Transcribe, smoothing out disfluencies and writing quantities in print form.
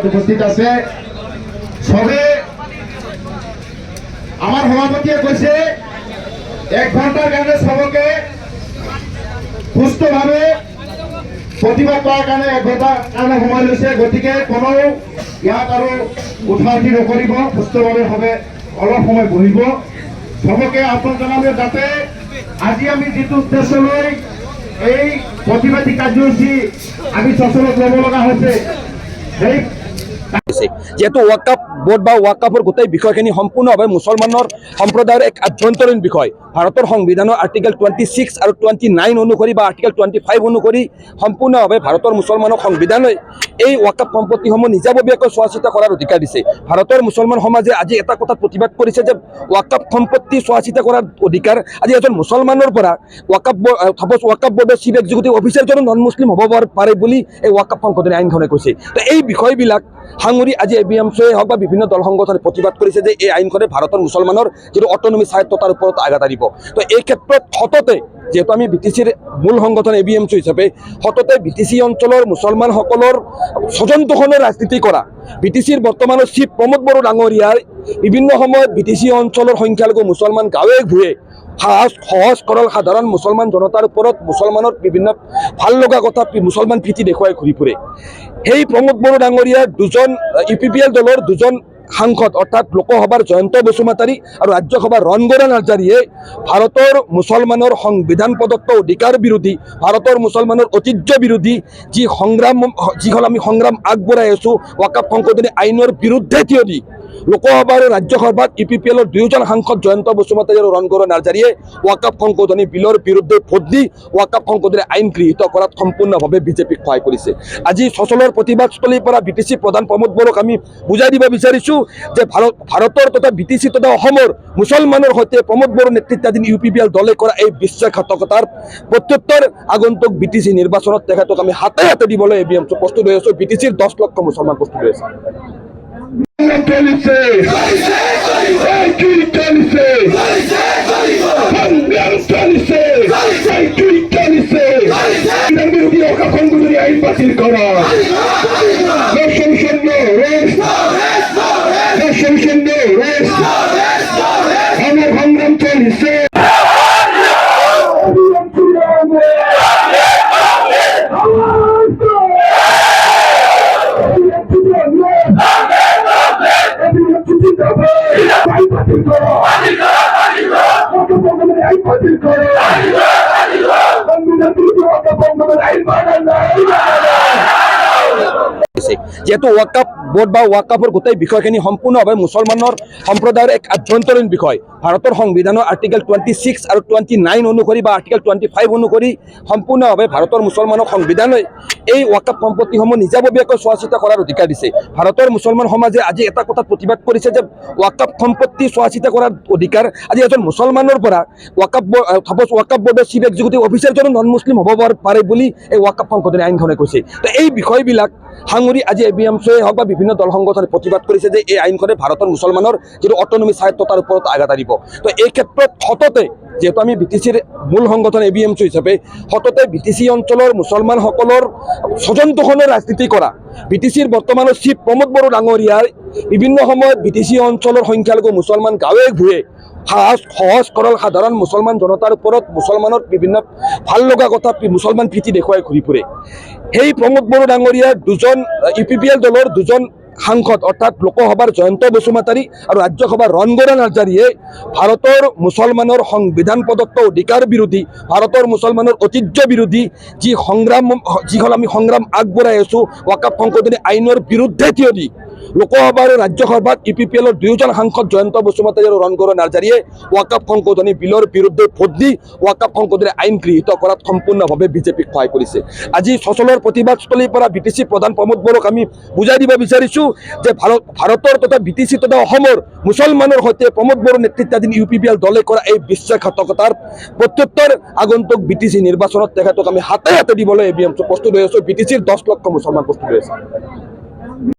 উপস্থিত আছে সবে আমাৰ সভাপতিয়ে কৈছে 1 ঘণ্টাৰ কাৰণে সবকে সুস্থভাৱে প্ৰতিবাদ কৰাৰ কাৰণে 1 ঘণ্টাৰ কাৰণে সময় লৈছে। গতিকে কোনো ইয়াত আৰু উঠা উঠি নকৰিব, সুস্থভাৱে হবে অলপ সময় বহিব। সবকে আহ্বান জনাব যাতে আজি আমি যিটো উদ্দেশ্য লৈ এই প্ৰতিবাদী কাৰ্যসূচী আমি সচলত ল'ব লগা হৈছে সেই যেহেতু ওয়াকফ বোর্ড বা ওয়াকফের গোটাই বিষয়খিনি সম্পূর্ণভাবে মুসলমানের সম্প্রদায়ের এক আভ্যন্তরীণ বিষয়। ভারতের সংবিধানের আর্টিকেল 26 আর 29 অনুসরি বা আর্টিকেল 25 অনুসরি সম্পূর্ণভাবে ভারতের মুসলমানক সংবিধানে এই ওয়াকফ সম্পত্তিসমূহ নিজাববীয়াকৈ চোৱা চিতা কৰাৰ অধিকাৰ দিছে। ভাৰতৰ মুছলমান সমাজে আজি এটা কথা প্ৰতিবাদ কৰিছে যে ওয়াকফ সম্পত্তি চোৱা চিতা কৰাৰ অধিকাৰ আজি এজন মুছলমানৰ পৰা ওয়াকফ বোৰ্ডৰ চিফ এক্সিকিউটিভ অফিচাৰজনো নন মুছলিম হ'ব পাৰে বুলি এই ওয়াকফ সংশোধনী আইনখনে কৈছে। তো এই বিষয়বিলাক সাঙুৰি আজি এবিএমচিয়ে হওক বা বিভিন্ন দল সংগঠনে প্ৰতিবাদ কৰিছে যে এই আইনখনে ভাৰতৰ মুছলমানৰ যিটো অটনমি স্বায়ত্ততাৰ ওপৰত আঘাত আনিব। তো এই ক্ষেত্ৰত সততে যেহেতু আমি বিটিচিৰ মূল সংগঠন এবিএমচি হিচাপে সততে বিটিচি অঞ্চলৰ মুছলমানসকলৰ স্বজন তোষণৰ ৰাজনীতি কৰা বিটিচিৰ বৰ্তমানৰ চিফ প্ৰমোদ বড়ো ডাঙৰীয়াই বিভিন্ন সময়ত বিটিচি অঞ্চলৰ সংখ্যালঘু মুছলমান গাঁৱে ভূঞে সহজ সৰল সাধাৰণ মুছলমান জনতাৰ ওপৰত মুছলমানৰ বিভিন্ন ভাল লগা কথা মুছলমান প্ৰীতি দেখুৱাই ঘূৰি ফুৰে। সেই প্ৰমোদ বড়ো ডাঙৰীয়াৰ দুজন ইউপিপিএল দলৰ দুজন সাংসদ অৰ্থাৎ লোকসভাৰ জয়ন্ত বসুমতাৰী আৰু ৰাজ্যসভাৰ ৰণগৌৰা নাৰ্জাৰীয়ে ভাৰতৰ মুছলমানৰ সংবিধান প্ৰদত্ত অধিকাৰ বিৰোধী ভাৰতৰ মুছলমানৰ ঐতিহ্য বিৰোধী যিখন আমি সংগ্ৰাম আগবঢ়াই আছোঁ ওয়াকফ সংশোধনী আইনৰ বিৰুদ্ধে থিয় দি লোকসভা আৰু ৰাজ্যসভাত ইউপিপিএলৰ দুয়োজন সাংসদ জয়ন্ত বসুমতাৰী আৰু ৰণগৌৰা নাৰ্জাৰীয়ে ওয়াকফ সংশোধনী বিলৰ বিৰুদ্ধে ভোট দি ওয়াকফ সংশোধনী আইন গৃহীত কৰাত সম্পূৰ্ণভাৱে বিজেপিক সহায় কৰিছে। আজি সচলৰ প্ৰতিবাদস্থলীৰ পৰা বিটিচি প্ৰধান প্ৰমোদ বড়োক আমি বুজাই দিব বিচাৰিছোঁ যে ভাৰতৰ তথা বিটিচি তথা অসমৰ মুছলমানৰ সৈতে প্ৰমোদ বড়ো নেতৃত্বাধীন ইউপিপিএল দলে কৰা এই বিশ্বাসঘাতকতাৰ প্ৰত্যুত্তৰ আগন্তুক বিটিচি নিৰ্বাচনত তেখেতক আমি হাতে হাতে দিবলৈ এবিএমচি প্ৰস্তুত হৈ আছোঁ। বিটিচিৰ 10 লক্ষ মুছলমান প্ৰস্তুত হৈ আছে। আইন বাতিল করা আমার সংগ্রাম চলছে। যেহেতু ওয়াকফ বোর্ড বা ওয়াকফের গোটাই বিষয়খিনি সম্পূর্ণভাবে মুসলমানের সম্প্রদায়ের এক আভ্যন্তরীণ বিষয়। ভারতের সংবিধানের আর্টিকেল 26 আর 29 অনুসরি বা আর্টিকেল 25 অনুসরি সম্পূর্ণভাবে ভারতের মুছলমানক সংবিধানে এই ওয়াকফ সম্পত্তিসমূহ নিজাববীয়াকৈ চোৱা চিতা কৰাৰ অধিকাৰ দিছে। ভাৰতৰ মুছলমান সমাজে আজি এটা কথা প্ৰতিবাদ কৰিছে যে ওয়াকফ সম্পত্তি চোৱা চিতা কৰাৰ অধিকাৰ আজি এজন মুছলমানৰ পৰা ওয়াকফ বোৰ্ডৰ চিফ এক্সিকিউটিভ অফিচাৰজনো নন মুছলিম হ'ব পাৰে বুলি এই ওয়াকফ সংশোধনী আইনখনে কৈছে। তো এই বিষয়বিলাক সাঙুৰি আজি এবিএমচিয়ে হওক বা বিভিন্ন দল সংগঠনে প্ৰতিবাদ কৰিছে যে এই আইনখনে ভাৰতৰ মুছলমানৰ যিটো অটনমি স্বায়ত্ততাৰ ওপৰত আঘাত আনিব। তো এই ক্ষেত্ৰত সততে যেহেতু আমি বিটিচিৰ মূল সংগঠন এবিএমচি হিচাপে সততে বিটিচি অঞ্চলৰ মুছলমানসকলৰ স্বজন তোষণৰ ৰাজনীতি কৰা বিটিচিৰ বৰ্তমানৰ চিফ প্ৰমোদ বড়ো ডাঙৰীয়াই বিভিন্ন সময়ত বিটিচি অঞ্চলৰ সংখ্যালঘু মুছলমান গাঁৱে ভূঞে সহজ সৰল সাধাৰণ মুছলমান জনতাৰ ওপৰত মুছলমানৰ বিভিন্ন ভাল লগা কথা মুছলমান প্ৰীতি দেখুৱাই ঘূৰি ফুৰে। সেই প্ৰমোদ বড়ো ডাঙৰীয়াৰ দুজন ইউপিপিএল দলৰ দুজন সাংসদ অৰ্থাৎ লোকসভাৰ জয়ন্ত বসুমতাৰী আৰু ৰাজ্যসভাৰ ৰণগৌৰা নাৰ্জাৰীয়ে ভাৰতৰ মুছলমানৰ সংবিধান প্ৰদত্ত অধিকাৰ বিৰোধী ভাৰতৰ মুছলমানৰ ঐতিহ্য বিৰোধী যিখন আমি সংগ্ৰাম আগবঢ়াই আছোঁ ওয়াকফ সংশোধনী আইনৰ বিৰুদ্ধে থিয় দি লোকসভা আৰু ৰাজ্যসভাত ইউপিপিএলৰ দুয়োজন সাংসদ জয়ন্ত বসুমতাৰী আৰু ৰণগৌৰা নাৰ্জাৰীয়ে ওয়াকফ সংশোধনী বিলৰ বিৰুদ্ধে ভোট দি ওয়াকফ সংশোধনী আইন গৃহীত কৰাত সম্পূৰ্ণভাৱে বিজেপিক সহায় কৰিছে। আজি সচলৰ প্ৰতিবাদস্থলীৰ পৰা বিটিচি প্ৰধান প্ৰমোদ বড়োক আমি বুজাই দিব বিচাৰিছোঁ যে ভাৰতৰ তথা বিটিচি তথা অসমৰ মুছলমানৰ সৈতে প্ৰমোদ বড়ো নেতৃত্বাধীন ইউপিপিএল দলে কৰা এই বিশ্বাসঘাতকতাৰ প্ৰত্যুত্তৰ আগন্তুক বিটিচি নিৰ্বাচনত তেখেতক আমি হাতে হাতে দিবলৈ এবিএমচি প্ৰস্তুত হৈ আছোঁ। বিটিচিৰ 10 লক্ষ মুছলমান প্ৰস্তুত হৈ আছে।